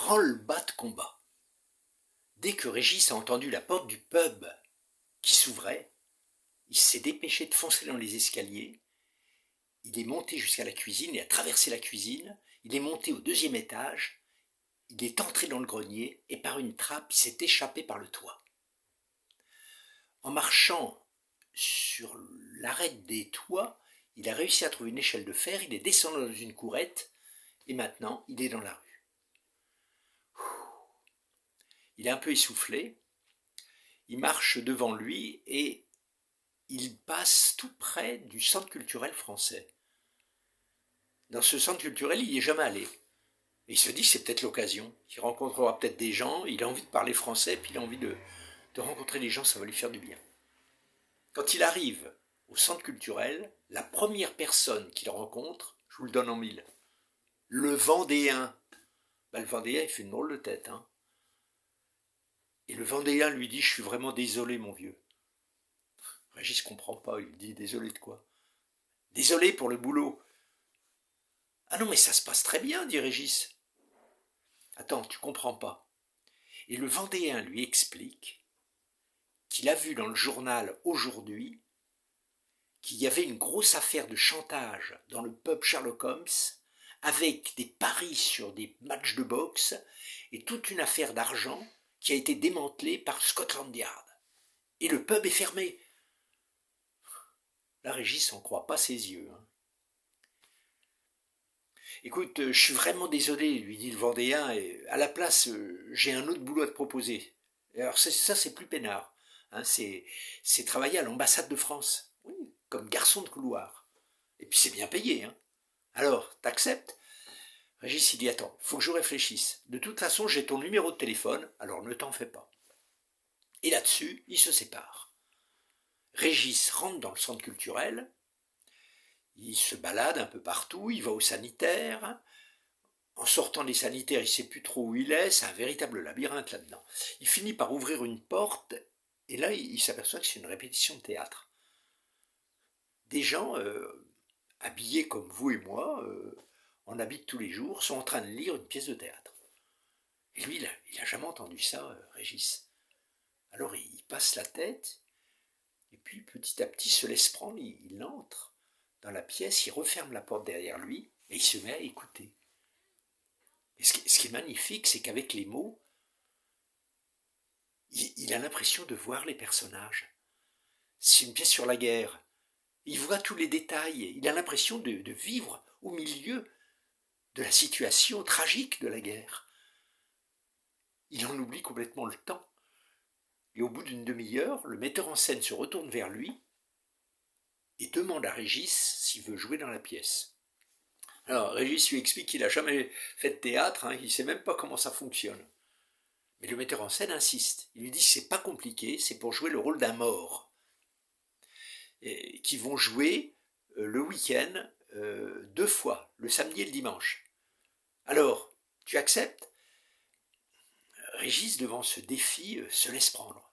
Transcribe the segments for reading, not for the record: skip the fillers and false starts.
Branle-bas de combat. Dès que Régis a entendu la porte du pub qui s'ouvrait, il s'est dépêché de foncer dans les escaliers. Il est monté jusqu'à la cuisine, il a traversé la cuisine, il est monté au 2e étage, il est entré dans le grenier et par une trappe, il s'est échappé par le toit. En marchant sur l'arête des toits, il a réussi à trouver une échelle de fer, il est descendu dans une courette et maintenant il est dans la rue. Il est un peu essoufflé, il marche devant lui et il passe tout près du centre culturel français. Dans ce centre culturel, il n'y est jamais allé. Et il se dit que c'est peut-être l'occasion. Il rencontrera peut-être des gens, il a envie de parler français, puis il a envie de rencontrer des gens, ça va lui faire du bien. Quand il arrive au centre culturel, la première personne qu'il rencontre, je vous le donne en mille, le Vendéen. Le Vendéen, il fait une drôle de tête. Et le Vendéen lui dit, je suis vraiment désolé, mon vieux. Régis ne comprend pas, il lui dit, désolé de quoi? Désolé pour le boulot. Ah non, mais ça se passe très bien, dit Régis. Attends, tu comprends pas. Et le Vendéen lui explique qu'il a vu dans le journal aujourd'hui qu'il y avait une grosse affaire de chantage dans le pub Sherlock Holmes avec des paris sur des matchs de boxe et toute une affaire d'argent qui a été démantelée par Scotland Yard. Et le pub est fermé. La Régis n'en croit pas ses yeux. Écoute, je suis vraiment désolé, lui dit le Vendéen, et à la place, j'ai un autre boulot à te proposer. Alors ça, c'est plus peinard. C'est travailler à l'ambassade de France, oui, comme garçon de couloir. Et puis c'est bien payé. Alors, t'acceptes? Régis, il dit, attends, faut que je réfléchisse. De toute façon, j'ai ton numéro de téléphone, alors ne t'en fais pas. Et là-dessus, ils se séparent. Régis rentre dans le centre culturel, il se balade un peu partout, il va au sanitaire. En sortant des sanitaires, il ne sait plus trop où il est, c'est un véritable labyrinthe là-dedans. Il finit par ouvrir une porte, et là, il s'aperçoit que c'est une répétition de théâtre. Des gens habillés comme vous et moi, en habit de tous les jours, sont en train de lire une pièce de théâtre. Et lui, il n'a jamais entendu ça, Régis. Alors il passe la tête, et puis petit à petit se laisse prendre, il entre dans la pièce, il referme la porte derrière lui, et il se met à écouter. Et ce qui est magnifique, c'est qu'avec les mots, il a l'impression de voir les personnages. C'est une pièce sur la guerre. Il voit tous les détails. Il a l'impression de vivre au milieu de la situation tragique de la guerre. Il en oublie complètement le temps. Et au bout d'une demi-heure, le metteur en scène se retourne vers lui et demande à Régis s'il veut jouer dans la pièce. Alors, Régis lui explique qu'il n'a jamais fait de théâtre, il ne sait même pas comment ça fonctionne. Mais le metteur en scène insiste. Il lui dit que c'est pas compliqué, c'est pour jouer le rôle d'un mort. Et qui vont jouer le week-end 2 fois, le samedi et le dimanche. Alors, tu acceptes? Régis, devant ce défi, se laisse prendre.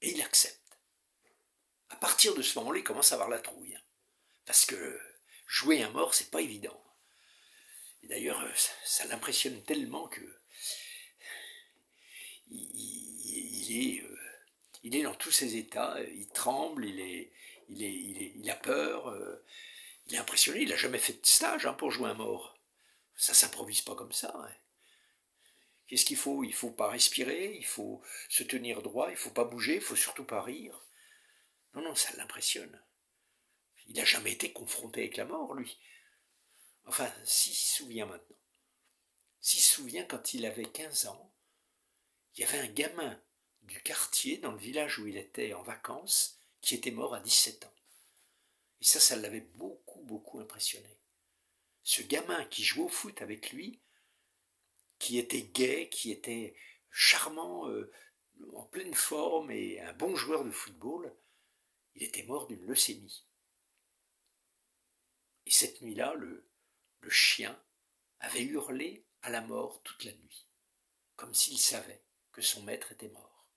Et il accepte. À partir de ce moment-là, il commence à avoir la trouille. Parce que jouer un mort, c'est pas évident. Et d'ailleurs, ça l'impressionne tellement que il est dans tous ses états, il tremble, il a peur, il est impressionné, il n'a jamais fait de stage pour jouer un mort. Ça ne s'improvise pas comme ça. Qu'est-ce qu'il faut? Il ne faut pas respirer, il faut se tenir droit, il ne faut pas bouger, il ne faut surtout pas rire. Non, ça l'impressionne. Il n'a jamais été confronté avec la mort, lui. Enfin, s'il se souvient maintenant. S'il se souvient quand il avait 15 ans, il y avait un gamin du quartier, dans le village où il était en vacances, qui était mort à 17 ans. Et ça l'avait beaucoup impressionné. Ce gamin qui jouait au foot avec lui, qui était gai, qui était charmant, en pleine forme et un bon joueur de football, il était mort d'une leucémie. Et cette nuit-là, le chien avait hurlé à la mort toute la nuit, comme s'il savait que son maître était mort.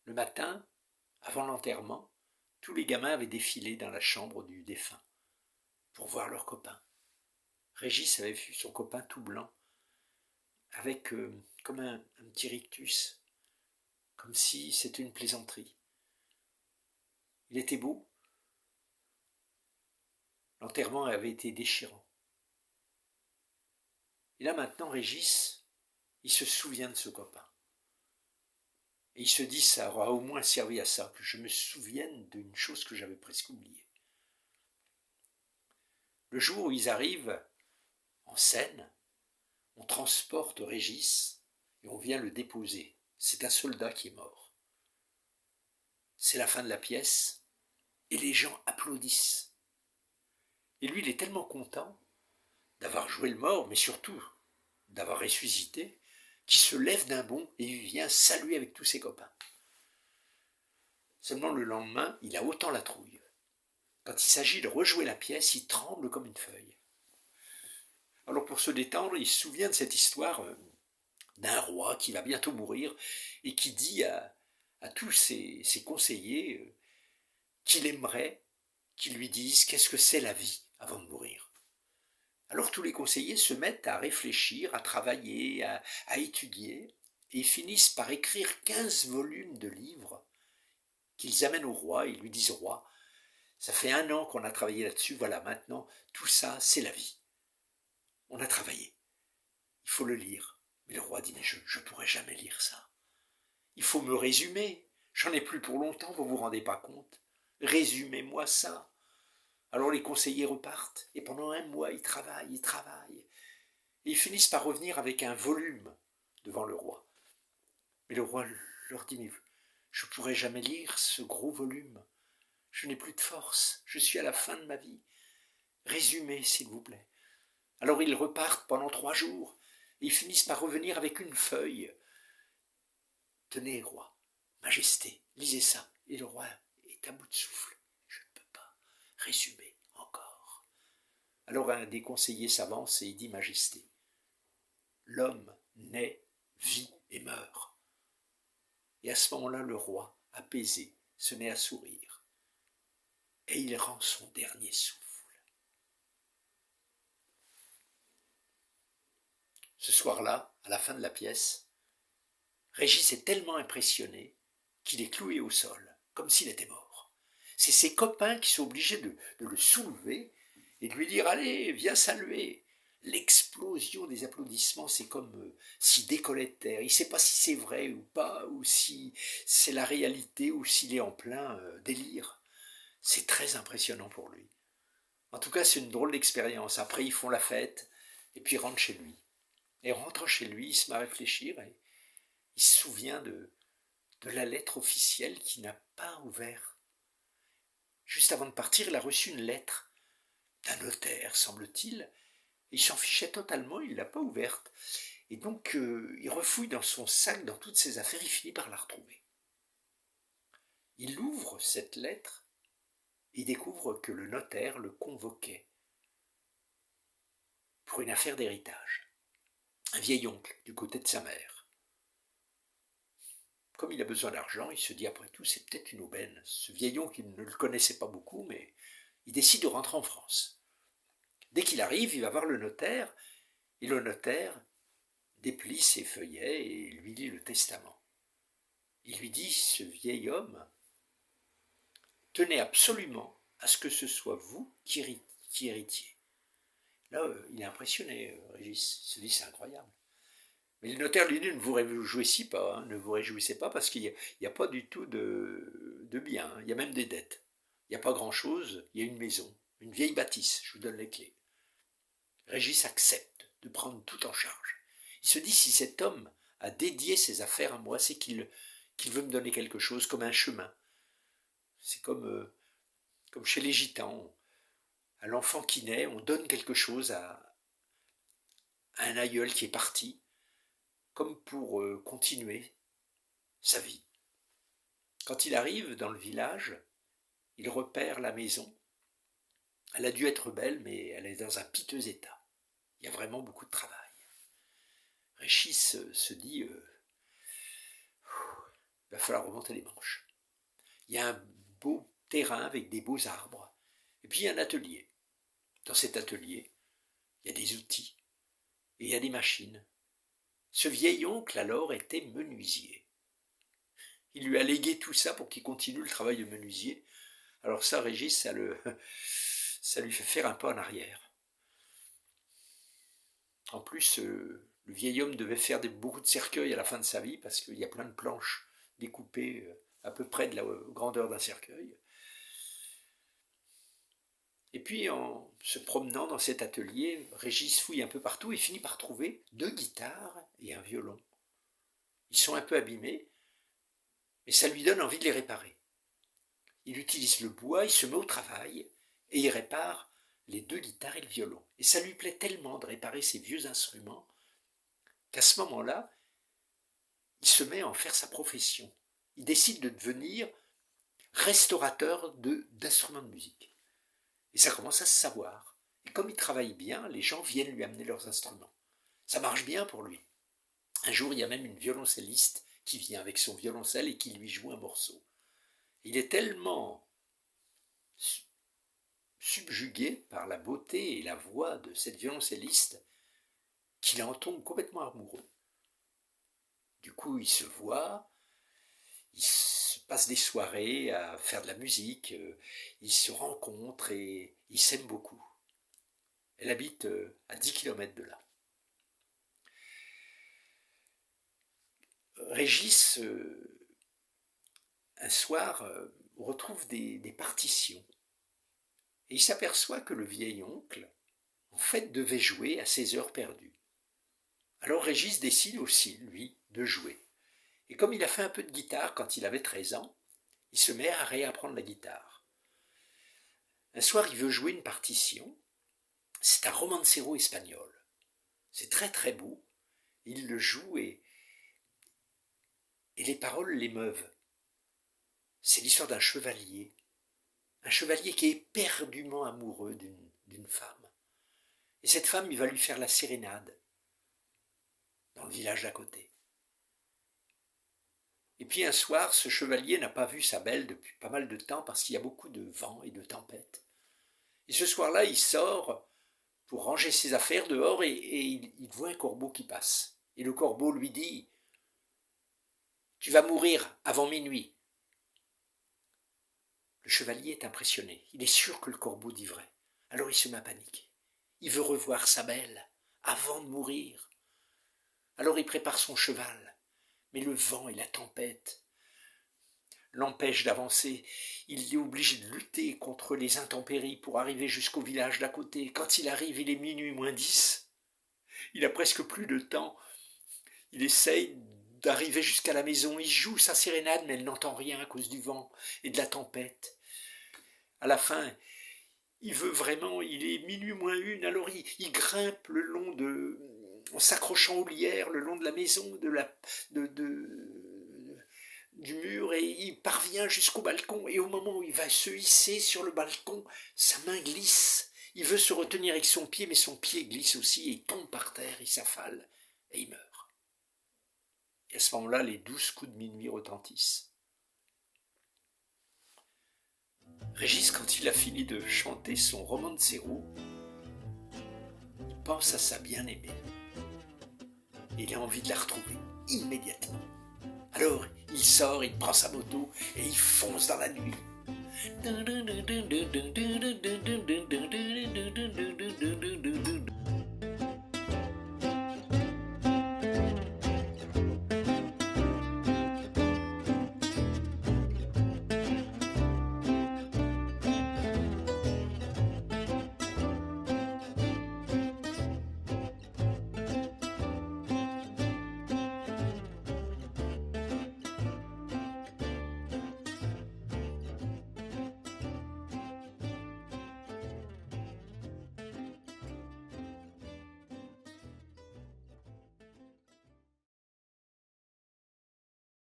Le matin, avant l'enterrement, tous les gamins avaient défilé dans la chambre du défunt pour voir leur copain. Régis avait vu son copain tout blanc, avec comme un petit rictus, comme si c'était une plaisanterie. Il était beau, l'enterrement avait été déchirant. Et là maintenant, Régis, il se souvient de ce copain. Et il se dit, ça aura au moins servi à ça, que je me souvienne d'une chose que j'avais presque oubliée. Le jour où ils arrivent en Seine, on transporte Régis et on vient le déposer. C'est un soldat qui est mort. C'est la fin de la pièce et les gens applaudissent. Et lui, il est tellement content d'avoir joué le mort, mais surtout d'avoir ressuscité, qu'il se lève d'un bond et il vient saluer avec tous ses copains. Seulement le lendemain, il a autant la trouille. Quand il s'agit de rejouer la pièce, il tremble comme une feuille. Alors pour se détendre, il se souvient de cette histoire d'un roi qui va bientôt mourir et qui dit à tous ses conseillers qu'il aimerait qu'ils lui disent qu'est-ce que c'est la vie avant de mourir. Alors tous les conseillers se mettent à réfléchir, à travailler, à étudier, et finissent par écrire 15 volumes de livres qu'ils amènent au roi et lui disent « Roi, ça fait 1 an qu'on a travaillé là-dessus, voilà, maintenant, tout ça, c'est la vie. On a travaillé, il faut le lire. » Mais le roi dit « Mais je ne pourrai jamais lire ça. Il faut me résumer, j'en ai plus pour longtemps, vous ne vous rendez pas compte. Résumez-moi ça. » Alors les conseillers repartent, et pendant 1 mois, ils travaillent, et ils finissent par revenir avec un volume devant le roi. Mais le roi leur dit « Mais je ne pourrai jamais lire ce gros volume. Je n'ai plus de force, je suis à la fin de ma vie. Résumez, s'il vous plaît. » Alors ils repartent pendant 3 jours, et ils finissent par revenir avec une feuille. « Tenez, roi, majesté, lisez ça. » Et le roi est à bout de souffle. « Je ne peux pas résumer encore. » Alors un des conseillers s'avance et il dit « Majesté, l'homme naît, vit et meurt. » Et à ce moment-là, le roi, apaisé, se met à sourire. Et il rend son dernier souffle. Ce soir-là, à la fin de la pièce, Régis est tellement impressionné qu'il est cloué au sol, comme s'il était mort. C'est ses copains qui sont obligés de le soulever et de lui dire « Allez, viens saluer !» L'explosion des applaudissements, c'est comme s'il décollait de terre. Il ne sait pas si c'est vrai ou pas, ou si c'est la réalité, ou s'il est en plein délire. C'est très impressionnant pour lui. En tout cas, c'est une drôle d'expérience. Après, ils font la fête, et puis ils rentrent chez lui. Et en rentrant chez lui, il se met à réfléchir, et il se souvient de la lettre officielle qu'il n'a pas ouverte. Juste avant de partir, il a reçu une lettre d'un notaire, semble-t-il. Il s'en fichait totalement, il ne l'a pas ouverte. Et donc, il refouille dans son sac, dans toutes ses affaires, il finit par la retrouver. Il ouvre cette lettre, et découvre que le notaire le convoquait pour une affaire d'héritage. Un vieil oncle du côté de sa mère. Comme il a besoin d'argent, il se dit après tout, c'est peut-être une aubaine. Ce vieil oncle, il ne le connaissait pas beaucoup, mais il décide de rentrer en France. Dès qu'il arrive, il va voir le notaire, et le notaire déplie ses feuillets et lui lit le testament. Il lui dit, ce vieil homme, tenez absolument à ce que ce soit vous qui héritiez. Là, il est impressionné, Régis. Il se dit, c'est incroyable. Mais le notaire lui dit, ne vous réjouissez pas, hein, ne vous réjouissez pas parce qu'il n'y a pas du tout de biens, hein, il y a même des dettes. Il n'y a pas grand-chose, il y a une maison, une vieille bâtisse, je vous donne les clés. Régis accepte de prendre tout en charge. Il se dit, si cet homme a dédié ses affaires à moi, c'est qu'il veut me donner quelque chose, comme un chemin. C'est comme chez les gitans, à l'enfant qui naît, on donne quelque chose à un aïeul qui est parti, comme pour continuer sa vie. Quand il arrive dans le village, il repère la maison. Elle a dû être belle, mais elle est dans un piteux état. Il y a vraiment beaucoup de travail. Régis se dit, il va falloir remonter les manches. Il y a un beau terrain avec des beaux arbres. Et puis il y a un atelier. Dans cet atelier, il y a des outils et il y a des machines. Ce vieil oncle alors était menuisier. Il lui a légué tout ça pour qu'il continue le travail de menuisier. Alors ça, Régis, ça lui fait faire un pas en arrière. En plus, le vieil homme devait faire beaucoup de cercueils à la fin de sa vie parce qu'il y a plein de planches découpées à peu près de la grandeur d'un cercueil. Et puis, en se promenant dans cet atelier, Régis fouille un peu partout et finit par trouver 2 guitares et un violon. Ils sont un peu abîmés, mais ça lui donne envie de les réparer. Il utilise le bois, il se met au travail et il répare les 2 guitares et le violon. Et ça lui plaît tellement de réparer ces vieux instruments qu'à ce moment-là, il se met à en faire sa profession. Il décide de devenir restaurateur d'instruments de musique. Et ça commence à se savoir. Et comme il travaille bien, les gens viennent lui amener leurs instruments. Ça marche bien pour lui. Un jour, il y a même une violoncelliste qui vient avec son violoncelle et qui lui joue un morceau. Il est tellement subjugué par la beauté et la voix de cette violoncelliste qu'il en tombe complètement amoureux. Du coup, ils se voient, ils se passent des soirées à faire de la musique, ils se rencontrent et ils s'aiment beaucoup. Elle habite à 10 km de là. Régis, un soir, retrouve des partitions. Et il s'aperçoit que le vieil oncle, en fait, devait jouer à ses heures perdues. Alors Régis décide aussi, lui, de jouer. Et comme il a fait un peu de guitare quand il avait 13 ans, il se met à réapprendre la guitare. Un soir, il veut jouer une partition. C'est un romancero espagnol. C'est très très beau. Il le joue et les paroles l'émeuvent. C'est l'histoire d'un chevalier. Un chevalier qui est éperdument amoureux d'une femme. Et cette femme, il va lui faire la sérénade dans le village d'à côté. Et puis un soir, ce chevalier n'a pas vu sa belle depuis pas mal de temps parce qu'il y a beaucoup de vent et de tempêtes. Et ce soir-là, il sort pour ranger ses affaires dehors et il voit un corbeau qui passe. Et le corbeau lui dit « Tu vas mourir avant minuit ». Le chevalier est impressionné. Il est sûr que le corbeau dit vrai. Alors il se met à paniquer. Il veut revoir sa belle avant de mourir. Alors il prépare son cheval. Mais le vent et la tempête l'empêchent d'avancer. Il est obligé de lutter contre les intempéries pour arriver jusqu'au village d'à côté. Quand il arrive, il est minuit moins 10. Il a presque plus de temps. Il essaye d'arriver jusqu'à la maison. Il joue sa sérénade, mais elle n'entend rien à cause du vent et de la tempête. À la fin, il veut vraiment, il est minuit moins 1, alors il grimpe le long de, en s'accrochant aux lierres, le long de la maison, du mur, et il parvient jusqu'au balcon, et au moment où il va se hisser sur le balcon, sa main glisse. Il veut se retenir avec son pied, mais son pied glisse aussi, et il tombe par terre, il s'affale, et il meurt. Et à ce moment-là, les 12 coups de minuit retentissent. Régis, quand il a fini de chanter son romancero, il pense à sa bien-aimée. Et il a envie de la retrouver immédiatement. Alors, il sort, il prend sa moto et il fonce dans la nuit.